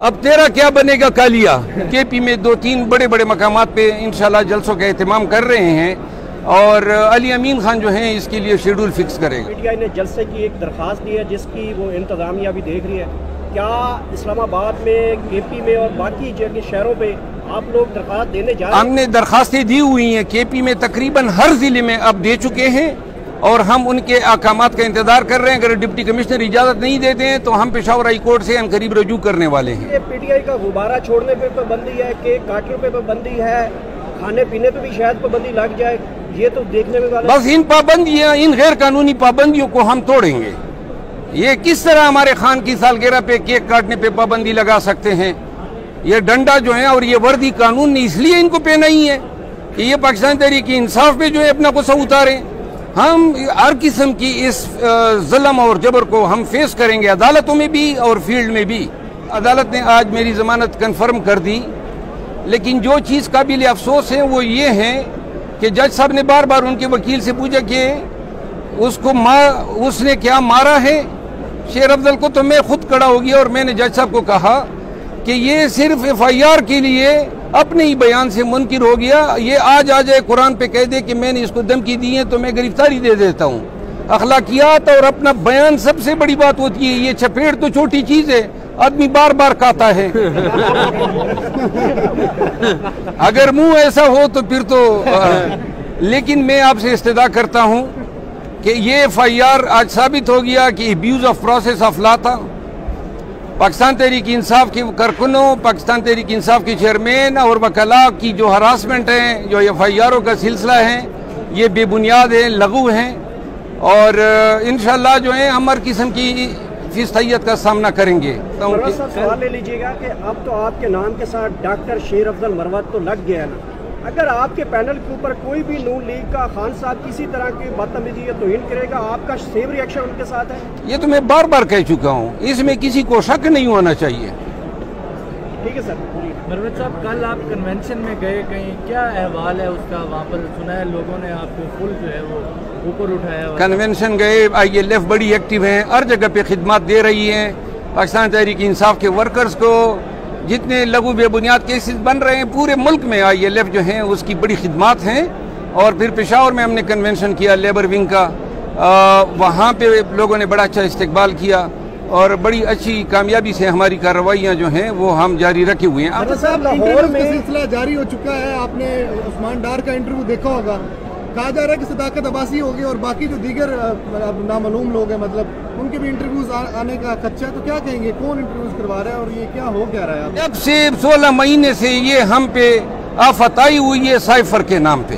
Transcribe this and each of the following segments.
अब तेरा क्या बनेगा कालिया। केपी में 2-3 बड़े बड़े मकामात पे इंशाल्लाह जलसों का एहतमाम कर रहे हैं और अली अमीन खान जो हैं इसके लिए शेड्यूल फिक्स करेगा। पीटीआई ने जलसे की एक दरख्वास्त दी है जिसकी वो इंतजामिया भी देख रही है। क्या इस्लामाबाद में, केपी में और बाकी जगह शहरों पे आप लोग दरख्वास्त देने जा रहे हैं? हमने दरखास्तें दी हुई हैं, केपी में तकरीबन हर जिले में अब दे चुके हैं और हम उनके अहकामात का इंतजार कर रहे हैं। अगर डिप्टी कमिश्नर इजाजत नहीं देते हैं तो हम पेशावर हाई कोर्ट से अनकरीब रजू करने वाले हैं। ये पीटीआई का गुब्बारा छोड़ने पे पाबंदी है, केक काटने पे पाबंदी है, खाने पीने पे भी शायद पाबंदी लग जाए, ये तो देखने में वाला। बस इन पाबंदियां, इन गैर कानूनी पाबंदियों को हम तोड़ेंगे। ये किस तरह हमारे खान की सालगिरह पे केक काटने पे पाबंदी लगा सकते हैं? ये डंडा जो है और ये वर्दी कानून ने इसलिए इनको पहना ही है कि ये पाकिस्तान तहरीक इंसाफ पे जो है अपना गुस्सा उतारें। हम हर किस्म की इस जुल्म और जबर को हम फेस करेंगे, अदालतों में भी और फील्ड में भी। अदालत ने आज मेरी जमानत कन्फर्म कर दी, लेकिन जो चीज़ काबिल अफसोस है वो ये है कि जज साहब ने बार बार उनके वकील से पूछा कि उसने क्या मारा है शेर अफजल को। तो मैं खुद खड़ा हो गया और मैंने जज साहब को कहा कि ये सिर्फ FIR के लिए अपने ही बयान से मुनकिर हो गया। ये आज आ जाए कुरान पे कह दे कि मैंने इसको धमकी दी है तो मैं गिरफ्तारी दे देता हूँ। अखलाकियात और अपना बयान सबसे बड़ी बात होती है। ये चपेट तो छोटी चीज है, आदमी बार बार कहता है। अगर मुंह ऐसा हो तो फिर तो लेकिन मैं आपसे इस्तदा करता हूँ कि ये FIR आज साबित हो गया कि abuse of process of law था। पाकिस्तान तहरीक इंसाफ के कारकुनों, पाकिस्तान तहरीक इंसाफ के चेयरमैन और वकला की जो हरासमेंट है, जो FIR का सिलसिला है, ये बेबुनियाद है, लघु हैं और इंशाल्लाह जो है हम हर किस्म की फिस्तैयत का सामना करेंगे। सवाल ले लीजिएगा कि अब तो आपके नाम के साथ डॉक्टर शेर अफजल मरवत तो लग गया ना, अगर आपके पैनल के ऊपर कोई भी नून लीग का खान साहब किसी तरह की बदतमीजी या तौहीन करेगा, आपका सेम रिएक्शन उनके साथ है? ये तो मैं बार बार कह चुका हूँ, इसमें किसी को शक नहीं होना चाहिए। ठीक है सर। मरवत साहब, कल आप कन्वेंशन में गए, कहीं क्या अहवाल है उसका? वहाँ पर सुना है लोगों ने आपको फुल जो है वो ऊपर उठाया। कन्वेंशन गए, ILF बड़ी एक्टिव है, हर जगह पे खिदमत दे रही है। पाकिस्तान तहरीक इंसाफ के वर्कर्स को जितने लघु बेबुनियाद केसेस बन रहे हैं पूरे मुल्क में ILF जो है उसकी बड़ी खिदमत हैं। और फिर पेशावर में हमने कन्वेंशन किया लेबर विंग का, वहाँ पे लोगों ने बड़ा अच्छा इस्तकबाल किया और बड़ी अच्छी कामयाबी से हमारी कार्रवाइयाँ जो हैं वो हम जारी रखे हुए हैं। लाहौर में सिलसिला जारी हो चुका है, आपने उस्मान डार का इंटरव्यू देखा होगा, कहा जा रहा है कि सदाकत अब्बासी होगी और बाकी जो दीगर नामालूम लोग हैं, मतलब उनके भी इंटरव्यूज आने का खदशा है। तो क्या कहेंगे, कौन इंटरव्यूज करवा रहा है और ये क्या हो क्या रहा है? जब से 16 महीने से ये हम पे आफत आई हुई है साइफर के नाम पे,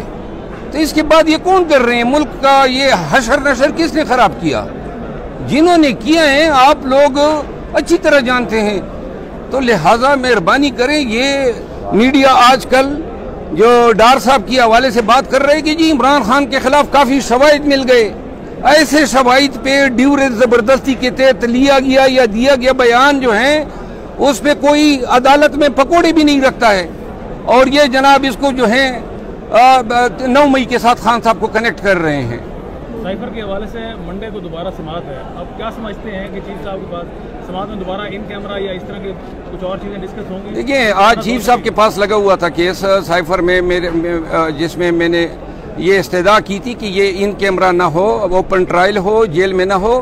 तो इसके बाद ये कौन कर रहे हैं? मुल्क का ये हशर नशर किसने खराब किया? जिन्होंने किया है आप लोग अच्छी तरह जानते हैं। तो लिहाजा मेहरबानी करें, ये मीडिया आजकल जो डार साहब की हवाले से बात कर रहे हैं कि जी इमरान खान के खिलाफ काफी शवाहिद मिल गए, ऐसे शवाहिद पे ड्यूरे जबरदस्ती के तहत लिया गया या दिया गया बयान जो है उस पे कोई अदालत में पकौड़े भी नहीं रखता है। और ये जनाब इसको जो है 9 मई के साथ खान साहब को कनेक्ट कर रहे हैं। साइफर के हवाले से मंडे को दोबारा समाअत है, अब क्या समझते हैं कि चीफ साहब के पास समाअत में दोबारा इन कैमरा या इस तरह की कुछ और चीजें डिस्कस होंगी? देखिए, आज चीफ साहब के पास लगा हुआ था केस साइफर में जिसमें मैंने ये इस्तदा की थी कि ये इन कैमरा ना हो, ओपन ट्रायल हो, जेल में ना हो।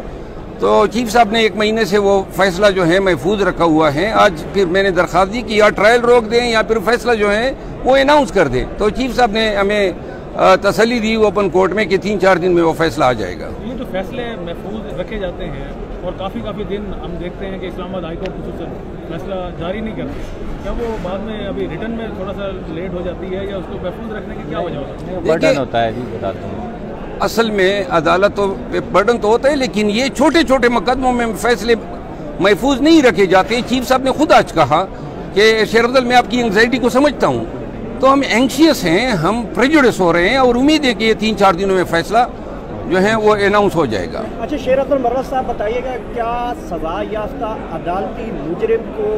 तो चीफ साहब ने 1 महीने से वो फैसला जो है महफूज रखा हुआ है। आज फिर मैंने दरख्वास्त दी कि या ट्रायल रोक दें या फिर फैसला जो है वो अनाउंस कर दें। तो चीफ साहब ने हमें तसल्ली दी ओपन कोर्ट में कि 3-4 दिन में वो फैसला आ जाएगा। ये जो फैसले महफूज रखे जाते हैं और काफ़ी दिन हम देखते हैं कि इस्लामाबाद हाई कोर्ट खुसूसन फैसला जारी नहीं करती, क्या वो बाद में अभी रिटर्न में थोड़ा सा लेट हो जाती है या उसको महफूज रखने की क्या वजह होता है? जी बताता हूँ, असल में अदालतों पे बर्डन तो होता है, लेकिन ये छोटे छोटे मुकदमों में फैसले महफूज नहीं रखे जाते। चीफ साहब ने खुद आज कहा कि शेर अफजल, मैं आपकी एंग्जाइटी को समझता हूँ, तो हम एंक्शियस हैं, हम प्रेजुडिस हो रहे हैं और उम्मीद है कि ये 3-4 दिनों में फैसला जो है वो अनाउंस हो जाएगा। अच्छा, शेर अफजल मरवत साहब बताइएगा, क्या सजा याफ्ता अदालती मुजरिम को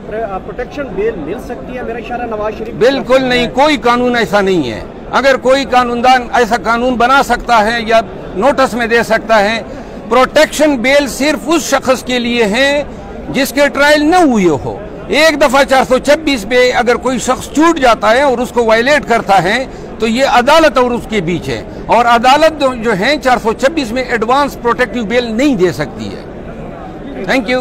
प्रोटेक्शन बेल मिल सकती है? मेरा इशारा नवाज शरीफ। बिल्कुल नहीं, कोई कानून ऐसा नहीं है। अगर कोई कानूनदान ऐसा कानून बना सकता है या नोटिस में दे सकता है, प्रोटेक्शन बेल सिर्फ उस शख्स के लिए है जिसके ट्रायल न हुए हो। एक दफा 426 पे अगर कोई शख्स छूट जाता है और उसको वायलेट करता है तो ये अदालत और उसके बीच है, और अदालत जो है 426 में एडवांस प्रोटेक्टिव बेल नहीं दे सकती है। Thank you.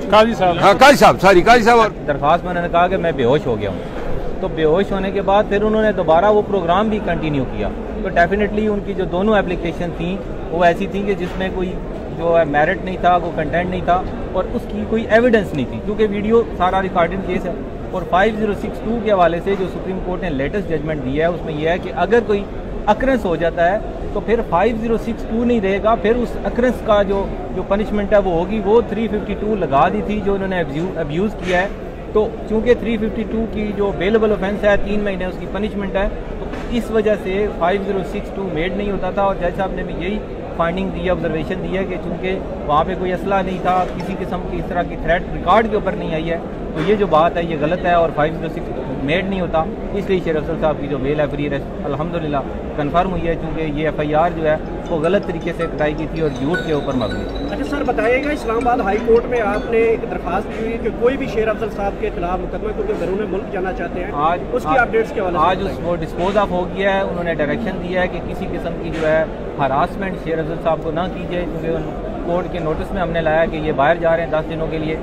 काजी साहब, हाँ काजी साहब, सॉरी काजी साहब। दरख्वास्त में उन्होंने कहा कि मैं बेहोश हो गया हूँ, तो बेहोश होने के बाद फिर उन्होंने दोबारा वो प्रोग्राम भी कंटिन्यू किया। तो डेफिनेटली उनकी जो दोनों एप्लीकेशन थी वो ऐसी थी कि जिसमें कोई जो है मेरिट नहीं था, वो कंटेंट नहीं था और उसकी कोई एविडेंस नहीं थी, क्योंकि वीडियो सारा रिकॉर्डिंग केस है। और 5062 के हवाले से जो सुप्रीम कोर्ट ने लेटेस्ट जजमेंट दिया है उसमें यह है कि अगर कोई अक्रेंस हो जाता है तो फिर 5062 नहीं रहेगा, फिर उस अक्रेंस का जो पनिशमेंट है वो होगी, वो 352 लगा दी थी जो उन्होंने अब्यूज़ किया है। तो चूँकि 352 की जो बेलेबल ऑफेंस है 3 महीने उसकी पनिशमेंट है, तो इस वजह से 5062 मेड नहीं होता था। और जज साहब ने भी यही फाइंडिंग दी है, ऑब्जर्वेशन दी है कि चूँकि वहाँ पे कोई असला नहीं था, किसी किस्म की इस तरह की थ्रेट रिकॉर्ड के ऊपर नहीं आई है, तो ये जो बात है ये गलत है और 506 मेड नहीं होता। इसलिए शेर अफजल साहब की जो बेल है फ्री अरेस्ट अल्हम्दुलिल्लाह कन्फर्म हुई है, क्योंकि ये FIR जो है वो गलत तरीके से कटाई की थी और झूठ के ऊपर मबनी। अच्छा सर बताइएगा, इस्लामाबाद हाई कोर्ट में आपने एक दरख्वास्त की हुई कि कोई भी शेर अफजल साहब के खिलाफ मुकदमा, क्योंकि बैरून मुल्क जाना चाहते हैं, आज उसकी अपडेट्स के वाले आज वो डिस्पोज ऑफ हो गया है। उन्होंने डायरेक्शन दिया है कि किसी किस्म की जो है हरासमेंट शेर अफजल साहब को ना कीजिए, क्योंकि कोर्ट के नोटिस में हमने लाया कि ये बाहर जा रहे हैं 10 दिनों के लिए।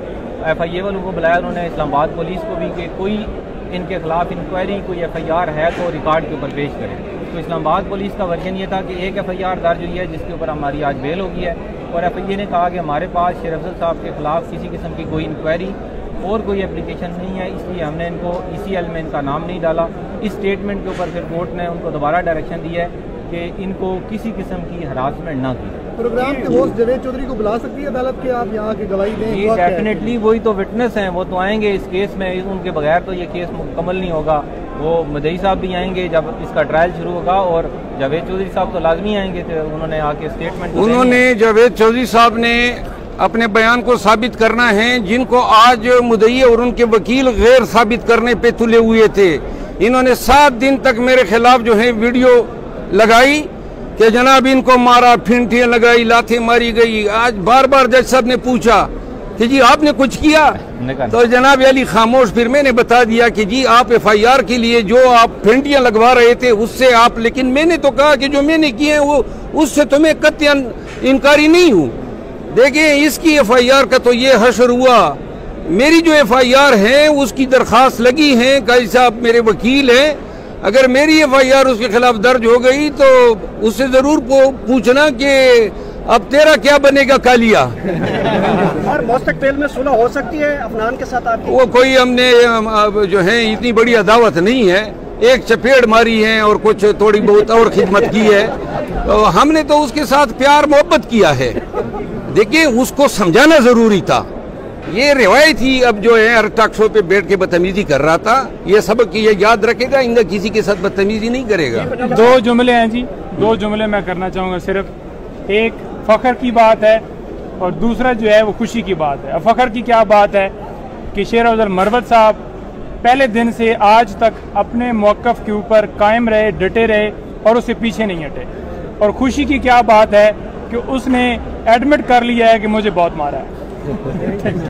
FIA वालों को बुलाया उन्होंने, इस्लामाबाद पुलिस को भी, कि कोई इनके खिलाफ इंक्वायरी कोई FIR है तो रिकॉर्ड के ऊपर पेश करें। तो इस्लामाबाद पुलिस का वर्जन ये था कि एक FIR दर्ज हुई है जिसके ऊपर हमारी आज बेल हो गई है, और FIA ने कहा कि हमारे पास शेर अफजल साहब के खिलाफ किसी किस्म की कोई इंक्वायरी और कोई एप्लीकेशन नहीं है, इसलिए हमने इनको ECL में इनका नाम नहीं डाला। इस स्टेटमेंट के ऊपर फिर कोर्ट ने उनको दोबारा डायरेक्शन दिया है कि इनको किसी किस्म की हरासमेंट ना की। प्रोग्राम के होस्ट जवेद चौधरी को बुला सकती है अदालत के, आप यहाँ की गवाही दें? जी डेफिनेटली, वही तो विटनेस हैं, वो तो आएंगे इस केस में, उनके बगैर तो ये केस मुकम्मल नहीं होगा। वो मदई साहब भी आएंगे जब इसका ट्रायल शुरू होगा, और जावेद चौधरी साहब तो लाजमी आएंगे, तो उन्होंने आके स्टेटमेंट उन्होंने जावेद चौधरी साहब ने अपने बयान को साबित करना है, जिनको आज मुदई और उनके वकील गैर साबित करने पे तुले हुए थे। इन्होंने 7 दिन तक मेरे खिलाफ जो है वीडियो लगाई कि जनाब इनको मारा, फिंटियां लगाई, लाथें मारी गई। आज बार बार जज साहब ने पूछा कि जी आपने कुछ किया, तो जनाब अली खामोश। फिर मैंने बता दिया कि जी आप FIR के लिए जो आप फिंटियां लगवा रहे थे उससे आप, लेकिन मैंने तो कहा कि जो मैंने किए हैं वो उससे तो मैं कतई इनकारी नहीं हूँ। देखिए इसकी FIR का तो ये हशर हुआ, मेरी जो FIR है उसकी दरख्वास्त लगी है, काजी साहब मेरे वकील हैं, अगर मेरी FIR उसके खिलाफ दर्ज हो गई तो उससे जरूर पूछना कि अब तेरा क्या बनेगा कालिया। और मुस्तकबिल में सुलह हो सकती है अफनान के साथ आपकी? वो कोई हमने जो है इतनी बड़ी अदावत नहीं है, एक चपेड़ मारी है और कुछ थोड़ी बहुत और खिदमत की है, तो हमने तो उसके साथ प्यार मोहब्बत किया है। देखिए उसको समझाना जरूरी था, ये रिवायत ही अब जो है हर टॉक शो पे बैठ के बदतमीजी कर रहा था, ये सबक ये याद रखेगा, इनका किसी के साथ बदतमीजी नहीं करेगा। 2 जुमले हैं जी, 2 जुमले मैं करना चाहूँगा सिर्फ। एक फ़ख्र की बात है और दूसरा जो है वो खुशी की बात है। फ़ख्र की क्या बात है कि शेर अफजल मरवत साहब पहले दिन से आज तक अपने मौक़िफ़ के ऊपर कायम रहे, डटे रहे और उससे पीछे नहीं हटे। और खुशी की क्या बात है कि उसने एडमिट कर लिया है कि मुझे बहुत मारा है।